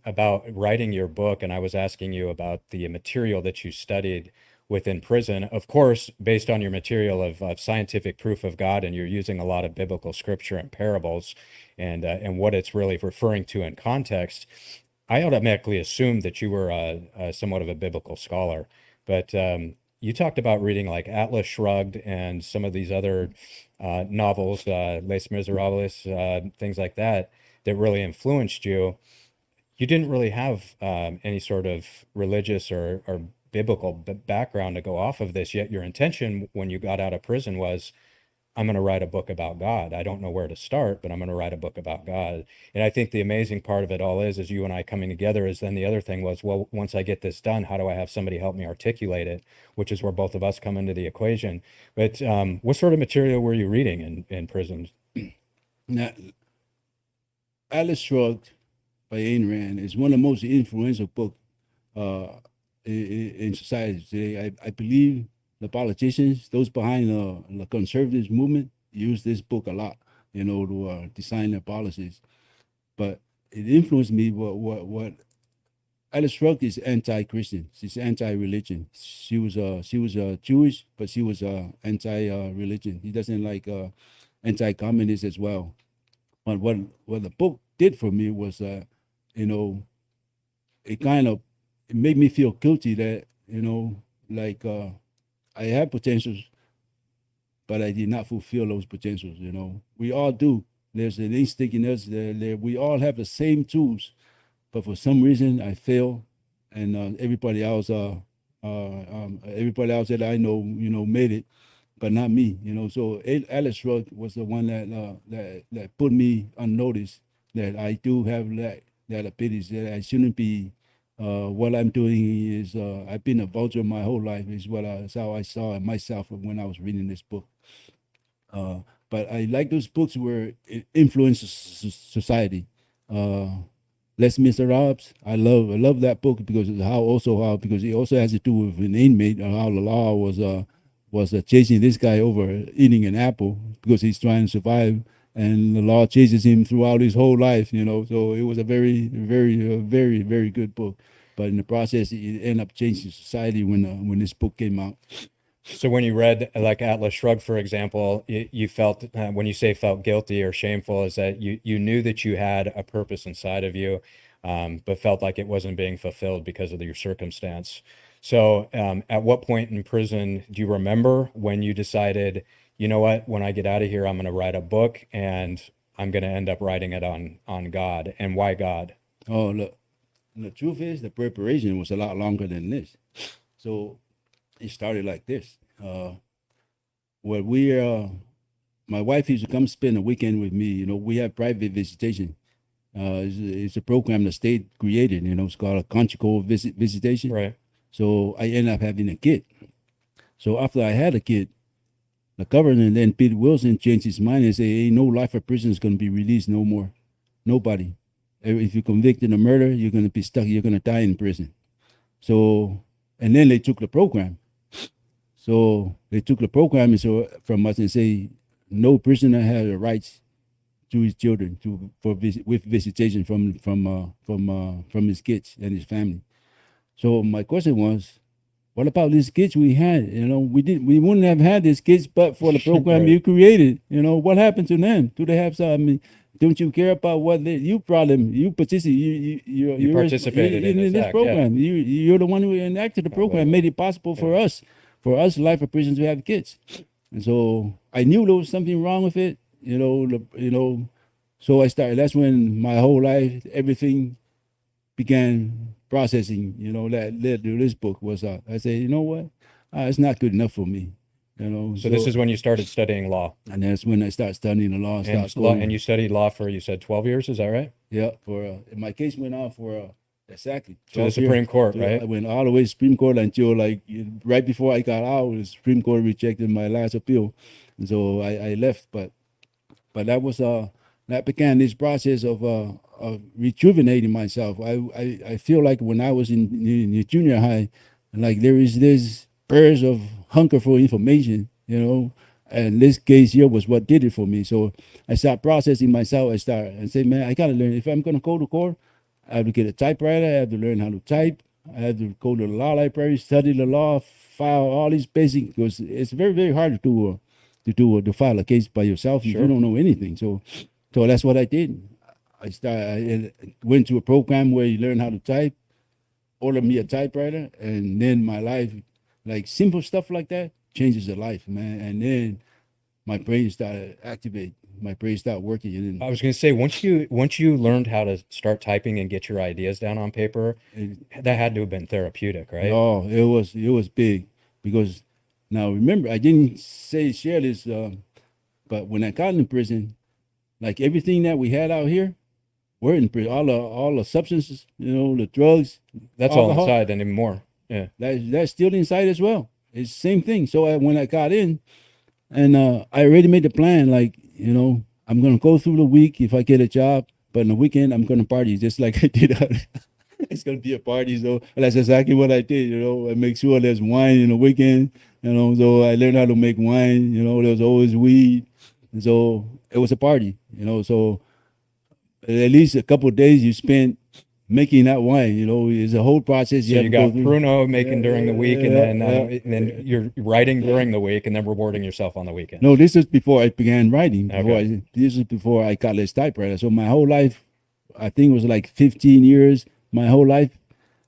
about writing your book, and I was asking you about the material that you studied within prison, of course, based on your material of scientific proof of God, and you're using a lot of biblical scripture and parables, and what it's really referring to in context. I automatically assumed that you were somewhat of a biblical scholar, but you talked about reading like Atlas Shrugged and some of these other novels, Les Miserables, things like that, that really influenced you. You didn't really have any sort of religious or biblical background to go off of this, yet your intention when you got out of prison was, I'm going to write a book about God. I don't know where to start, but I'm going to write a book about God. And I think the amazing part of it all is you and I coming together is then the other thing was, well, once I get this done, how do I have somebody help me articulate it, which is where both of us come into the equation. But what sort of material were you reading in prisons? Now, Atlas Shrugged by Ayn Rand is one of the most influential books in society today. I believe the politicians, those behind the conservative movement, use this book a lot, to design their policies. But it influenced me. What Alice Shrugged is anti-Christian. She's anti-religion. She was Jewish, but she was anti-religion. He doesn't like anti-communist as well. But what the book did for me was, it kind of it made me feel guilty that like I had potentials, but I did not fulfill those potentials. We all do. There's an instinct in us that we all have the same tools, but for some reason I fail, and everybody else that I know, made it, but not me. So Alice Shrugged was the one that put me on notice that I do have that ability, that I shouldn't be. What I'm doing is I've been a vulture my whole life. Is how I saw myself when I was reading this book. But I like those books where it influences society. Les Miserables, I love that book because of because it also has to do with an inmate and how the law was chasing this guy over eating an apple because he's trying to survive, and the law chases him throughout his whole life. So it was a very, very, very, very good book. But in the process, it ended up changing society when this book came out. So when you read like Atlas Shrugged, for example, you felt when you say felt guilty or shameful, is that you knew that you had a purpose inside of you, but felt like it wasn't being fulfilled because of your circumstance. So at what point in prison do you remember when you decided, you know what, when I get out of here, I'm going to write a book and I'm going to end up writing it on God, and why God? Oh, look, the truth is the preparation was a lot longer than this. So it started like this. Well, my wife used to come spend a weekend with me. You know, we have private visitation. It's a program the state created. You know, it's called a conjugal visitation. Right. So I ended up having a kid. So after I had a kid, the governor then Pete Wilson changed his mind and said, "Hey, no life of prison is going to be released no more. Nobody. If you're convicted of murder, you're going to be stuck. You're going to die in prison." So, and then they took the program. So they took the program and so from us and say, no prisoner has the rights to his children with visitation from his kids and his family. So my question was, what about these kids we had? You know, we wouldn't have had these kids but for the program Right. you created. You know, what happened to them? Do they have some? I mean, don't you care about what you brought them? You participated. You participated in this act, yeah. program. You're the one who enacted the program, made it possible for us life of prisoners to have kids. And so I knew there was something wrong with it. So I started. That's when my whole life, everything began processing. You know, that led to this book was. I said, you know what? It's not good enough for me. You know. So this is when you started studying law. And that's when I started studying the law. And you studied law for, you said 12 years, is that right? Yeah, my case went on for exactly. To the Supreme Court, right? I went all the way to Supreme Court until like right before I got out, the Supreme Court rejected my last appeal, and so I left. But that was that began this process of rejuvenating myself. I feel like when I was in the junior high, like there is this burst of hunger for information, you know. And this case here was what did it for me. So I started processing myself. I say, man, I gotta learn. If I'm gonna go to court, I have to get a typewriter. I have to learn how to type. I have to go to the law library, study the law, file all these basic. Because it's very, very hard to file a case by yourself if you don't know anything. So that's what I did. I went to a program where you learn how to type, ordered me a typewriter, and then my life, like simple stuff like that, changes your life, man. And then my brain started activate. My brain started working. And I was going to say, once you learned how to start typing and get your ideas down on paper, that had to have been therapeutic, right? Oh, it was big because now remember, I didn't share this, but when I got in prison, like everything that we had out here, we're in prison. All the substances, you know, the drugs. That's all inside anymore. Yeah, that's still inside as well. It's the same thing. So when I got in, and I already made the plan, like, you know, I'm gonna go through the week if I get a job, but in the weekend I'm gonna party just like I did. It's gonna be a party, so that's exactly what I did. You know, I make sure there's wine in the weekend. You know, so I learned how to make wine. You know, there's always weed, and so it was a party. You know, so at least a couple of days you spent making that wine. You know, it's a whole process. So you got Pruno making during the week, and then you're writing during the week, and then rewarding yourself on the weekend. No, this is before I began writing. Okay. This is before I got this typewriter. So my whole life, I think it was like 15 years. My whole life,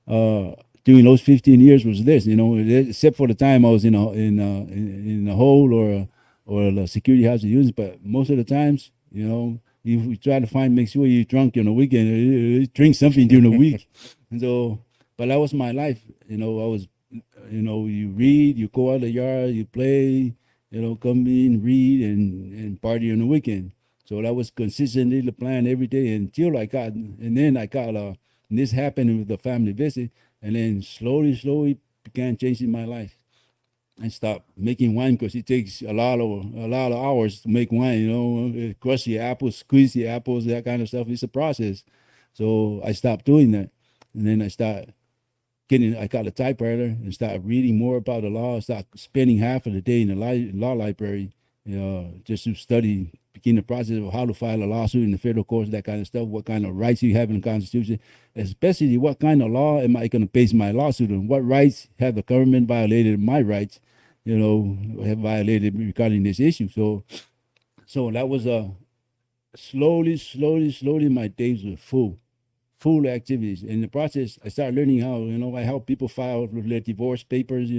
during those 15 years was this. You know, except for the time I was in a hole or a security house use. But most of the times, you know, you try to make sure you're drunk on the weekend, drink something during the week. And so, but that was my life. You know, I was, you know, you read, you go out of the yard, you play, you know, come in, read, and party on the weekend. So that was consistently the plan every day until this happened with the family visit, and then slowly began changing my life. I stopped making wine because it takes a lot of hours to make wine. You know, crush the apples, squeeze the apples, that kind of stuff. It's a process. So I stopped doing that, and then I got a typewriter and started reading more about the law. I started spending half of the day in the law library, just to study, begin the process of how to file a lawsuit in the federal courts, that kind of stuff, what kind of rights you have in the Constitution, especially what kind of law am I going to base my lawsuit on? What rights have the government violated my rights, have violated regarding this issue? So that was slowly, my days were full activities. In the process, I started learning how, I help people file their divorce papers,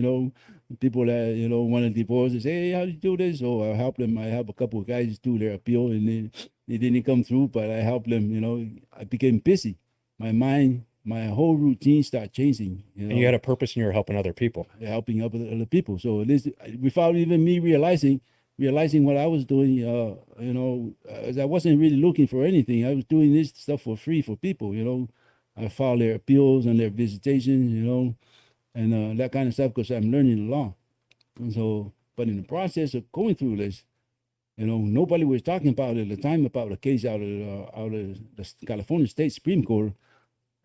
people that, want to divorce, they say, hey, how do you do this? So I help them. I help a couple of guys do their appeal, and then it didn't come through, but I helped them, I became busy. My mind, my whole routine started changing. And you had a purpose and you were helping other people. Helping other people. So this, without even me realizing what I was doing, as I wasn't really looking for anything. I was doing this stuff for free for people, I filed their appeals and their visitations, and that kind of stuff, because I'm learning the law. And so, but in the process of going through this, nobody was talking about it at the time about a case out of the California State Supreme Court.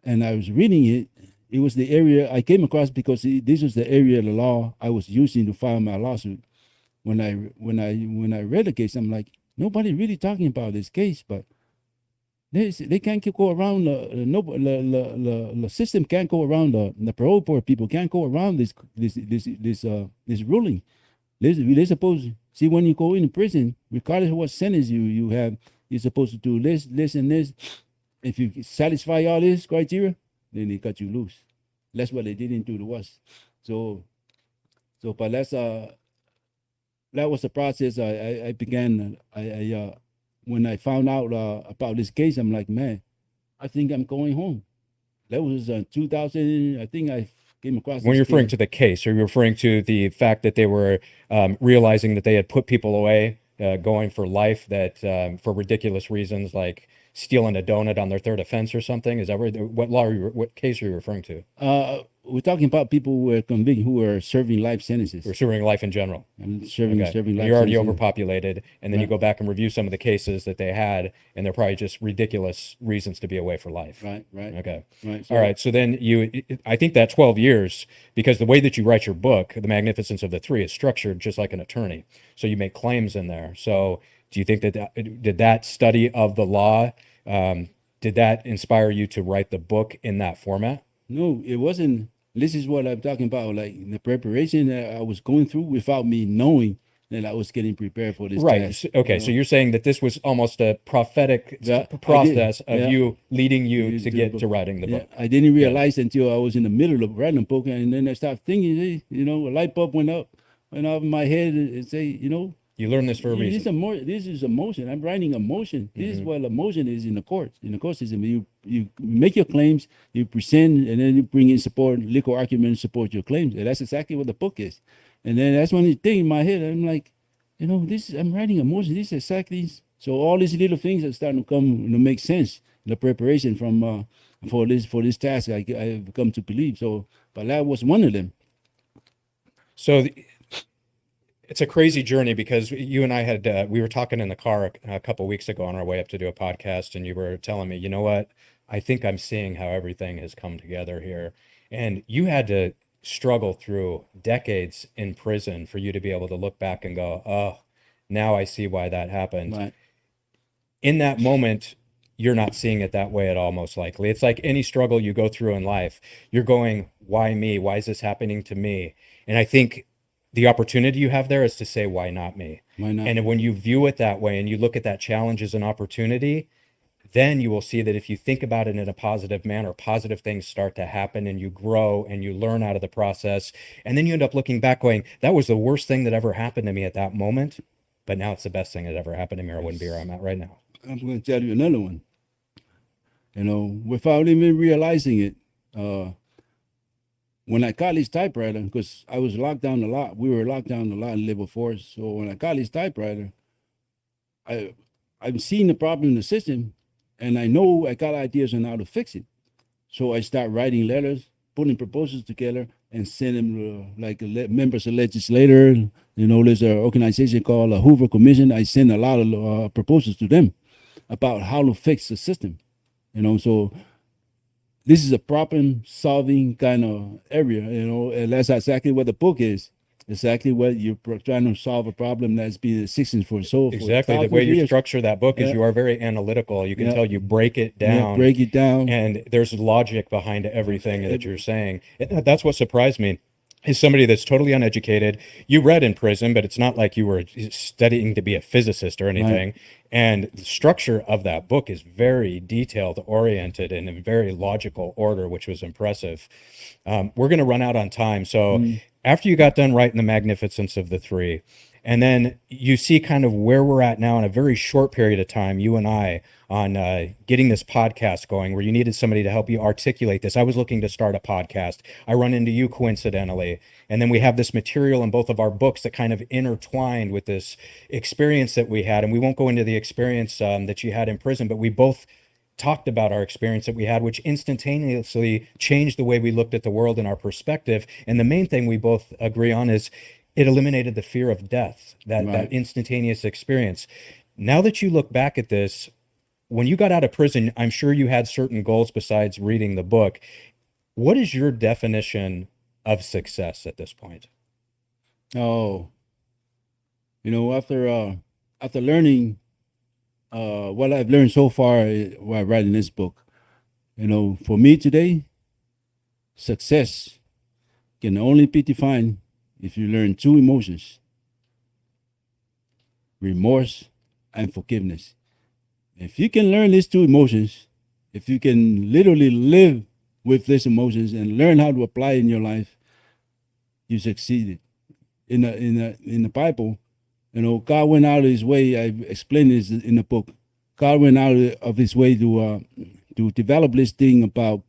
And I was reading it. It was the area I came across because this was the area of the law I was using to file my lawsuit. When I read the case, I'm like, nobody really talking about this case, but they can't go around the system can't go around the parole board people can't go around this ruling. They're supposed to see when you go into prison, regardless of what sentence you have, you're supposed to do this, and this. If you satisfy all this criteria, then they cut you loose. That's what they didn't do to us. But that was the process I began. When I found out about this case, I'm like, man, I think I'm going home. That was 2000. I think I came across. When you're referring to the case, are you referring to the fact that they were realizing that they had put people away, going for life, that for ridiculous reasons, like stealing a donut on their third offense or something? Is that what case are you referring to? We're talking about people who were convicted, who were serving life sentences. Or serving life in general. And serving life. You're already overpopulated, and then you go back and review some of the cases that they had, and they're probably just ridiculous reasons to be away for life. Right. Okay. Right. All right. So then I think that 12 years, because the way that you write your book, The Magnificence of the Three, is structured just like an attorney. So you make claims in there. So do you think did that study of the law, did that inspire you to write the book in that format? No, it wasn't. This is what I'm talking about, like the preparation that I was going through without me knowing that I was getting prepared for this task. Okay, so you're saying that this was almost a prophetic process of you leading you to get to writing the book. I didn't realize until I was in the middle of writing the book, and then I started thinking, hey, a light bulb went off in my head and say, you learned this for a reason. This is emotion. I'm writing emotion. This is what emotion is in the courts. In the court system, you make your claims, you present, and then you bring in support, legal arguments, support your claims. And that's exactly what the book is. And then that's when you think in my head, I'm like, I'm writing emotion. This is exactly. So all these little things are starting to come to make sense. The preparation for this task, I've come to believe. So, but that was one of them. So. It's a crazy journey, because you and I we were talking in the car a couple of weeks ago on our way up to do a podcast, and you were telling me, you know what, I think I'm seeing how everything has come together here. And you had to struggle through decades in prison for you to be able to look back and go, oh, now I see why that happened. Right. In that moment, you're not seeing it that way at all, most likely. It's like any struggle you go through in life. You're going, why me? Why is this happening to me? And I think the opportunity you have there is to say, why not me? Why not? And when you view it that way and you look at that challenge as an opportunity, then you will see that if you think about it in a positive manner, positive things start to happen, and you grow and you learn out of the process. And then you end up looking back going, that was the worst thing that ever happened to me at that moment, but now it's the best thing that ever happened to me, or I wouldn't be where I'm at right now. I'm going to tell you another one. Without even realizing it, when I got this typewriter, because I was locked down a lot, we were locked down a lot in labor force. So when I got this typewriter, I've seen the problem in the system, and I know I got ideas on how to fix it. So I start writing letters, putting proposals together, and send them to members of legislators. There's an organization called the Hoover Commission. I send a lot of proposals to them about how to fix the system. So this is a problem-solving kind of area, and that's exactly what the book is. exactly what you're trying to solve a problem that's been existing for so for Exactly. The thousands way of you years. structure that book is Yeah. you are very analytical. You can Yeah. tell you break it Yeah, down, break it down. and there's logic behind everything that you're saying. That's what surprised me. Is somebody that's totally uneducated. You read in prison, but it's not like you were studying to be a physicist or anything. And the structure of that book is very detailed oriented and in very logical order, which was impressive. We're going to run out on time. So after you got done writing The Magnificence of the Three, and then you see kind of where we're at now in a very short period of time, you and I, on getting this podcast going, where you needed somebody to help you articulate this. I was looking to start a podcast. I run into you coincidentally. And then we have this material in both of our books that kind of intertwined with this experience that we had. And we won't go into the experience that you had in prison, but we both talked about our experience that we had, which instantaneously changed the way we looked at the world and our perspective. And the main thing we both agree on is it eliminated the fear of death, that instantaneous experience. Now that you look back at this, when you got out of prison, I'm sure you had certain goals besides reading the book. What is your definition of success at this point? Oh, after learning what I've learned so far while writing this book, for me today, success can only be defined if you learn two emotions: remorse and forgiveness. If you can learn these two emotions, if you can literally live with these emotions and learn how to apply in your life, you succeeded. In the Bible, God went out of his way. I explained this in the book. God went out of his way to develop this thing about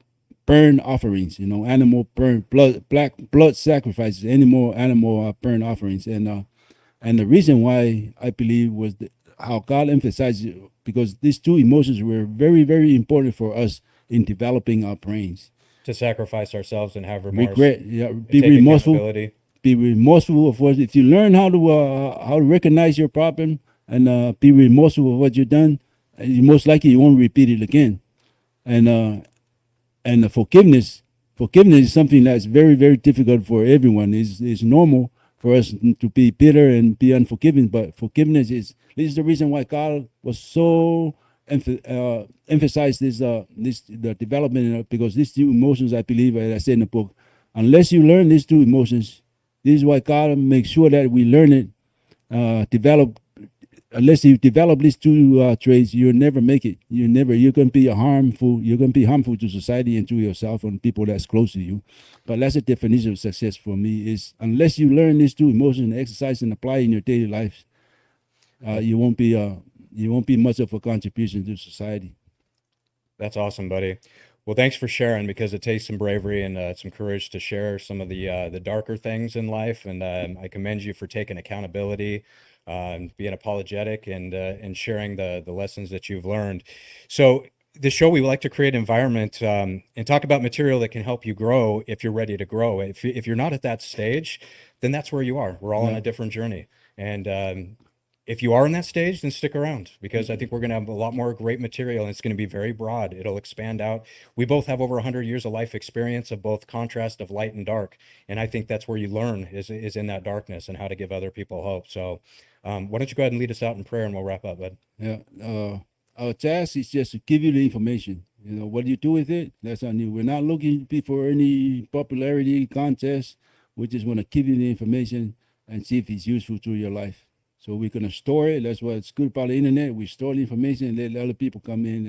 burn offerings, animal burn blood sacrifices, animal burn offerings, and the reason why I believe was how God emphasized it, because these two emotions were very, very important for us in developing our brains. To sacrifice ourselves and have remorse. Regret, be remorseful. Be remorseful of what. If you learn how to recognize your problem and be remorseful of what you've done, most likely you won't repeat it again. And the forgiveness is something that's very, very difficult for everyone. It's normal for us to be bitter and be unforgiving, but forgiveness is the reason why God was so emphasized the development, because these two emotions, I believe, as I said in the book, unless you learn these two emotions, this is why God makes sure that we learn it, develop. Unless you develop these two traits, you'll never make it. You're going to be harmful. You're going to be harmful to society and to yourself and people that's close to you. But that's the definition of success for me: is unless you learn these two emotions, and exercise and apply in your daily life, you won't be much of a contribution to society. That's awesome, buddy. Well, thanks for sharing, because it takes some bravery and some courage to share some of the darker things in life. And I commend you for taking accountability, being apologetic, and sharing the lessons that you've learned. So the show, we like to create environment and talk about material that can help you grow if you're ready to grow. If you're not at that stage, then that's where you are. We're all on a different journey. And if you are in that stage, then stick around, because I think we're going to have a lot more great material, and it's going to be very broad. It'll expand out. We both have over 100 years of life experience of both contrast of light and dark. And I think that's where you learn is in that darkness and how to give other people hope. So why don't you go ahead and lead us out in prayer, and we'll wrap up, bud. Yeah. Our task is just to give you the information. What you do with it, that's on you. We're not looking for any popularity contest. We just want to give you the information and see if it's useful to your life. So we're going to store it. That's what's good about the internet. We store the information and let other people come in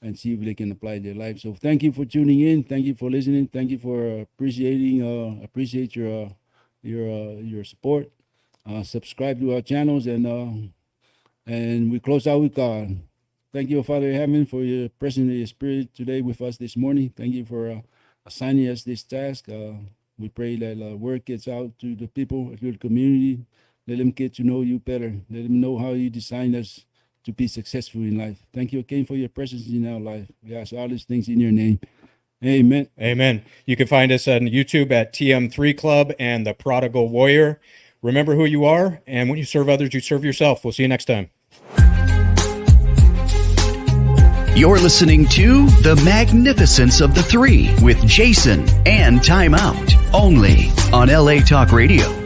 and see if they can apply their life. So thank you for tuning in. Thank you for listening. Thank you for appreciate your support. Subscribe to our channels, and we close out with God. Thank you, Father in heaven, for your presence and your spirit today with us this morning. Thank you for assigning us this task. We pray that word gets out to the people, to the community. Let them get to know you better. Let them know how you designed us to be successful in life. Thank you again for your presence in our life. We ask all these things in your name. Amen. Amen. You can find us on YouTube at TM3 Club and The Prodigal Warrior. Remember who you are, and when you serve others, you serve yourself. We'll see you next time. You're listening to The Magnificence of the Three with Jason and Time Out, only on LA Talk Radio.